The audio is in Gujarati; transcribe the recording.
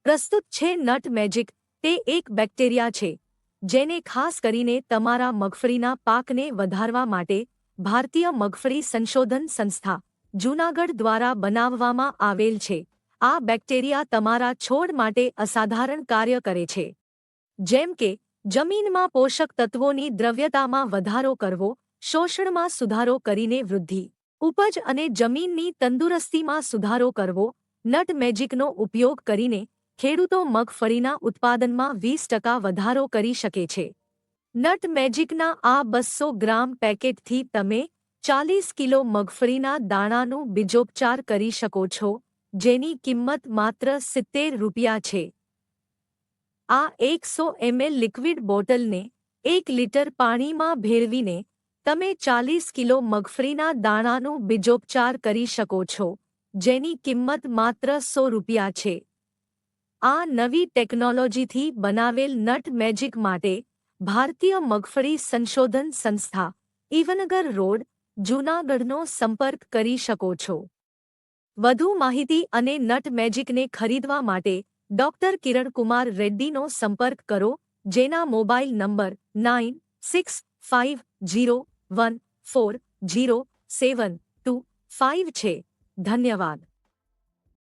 પ્રસ્તુત છે નટ મેજિક. તે એક બેક્ટેરિયા છે જેને ખાસ કરીને તમારા મગફળીના પાકને વધારવા માટે ભારતીય મગફળી સંશોધન સંસ્થા જૂનાગઢ દ્વારા બનાવવામાં આવેલ છે. આ બેક્ટેરિયા તમારા છોડ માટે અસાધારણ કાર્ય કરે છે, જેમ કે જમીનમાં પોષક તત્વોની દ્રવ્યતામાં વધારો કરવો, શોષણમાં સુધારો કરીને વૃદ્ધિ, ઉપજ અને જમીનની તંદુરસ્તીમાં સુધારો કરવો. નટ મેજિકનો ઉપયોગ કરીને ખેડૂતો મગફળીના ઉત્પાદનમાં 20% વધારો કરી શકે છે. નટ મેજિકના આ 200 ગ્રામ પેકેટથી તમે 40 કિલો મગફળીના દાણાનું બીજોપચાર કરી શકો છો, જેની કિંમત માત્ર 70 રૂપિયા છે. આ 100 ml લિક્વિડ બોટલને 1 લિટર પાણીમાં ભેળવીને તમે 40 કિલો મગફળીના દાણાનું બીજોપચાર કરી શકો છો, જેની કિંમત માત્ર 100 રૂપિયા છે. આ નવી ટેકનોલોજીથી બનાવેલ નટ મેજિક માટે ભારતીય મગફળી સંશોધન સંસ્થા, ઈવનગર રોડ, જૂનાગઢનો સંપર્ક કરી શકો છો. વધુ માહિતી અને નટ મેજિકને ખરીદવા માટે ડોક્ટર કિરણકુમાર રેડ્ડીનો સંપર્ક કરો, જેના મોબાઈલ નંબર 9650140725 છે. ધન્યવાદ.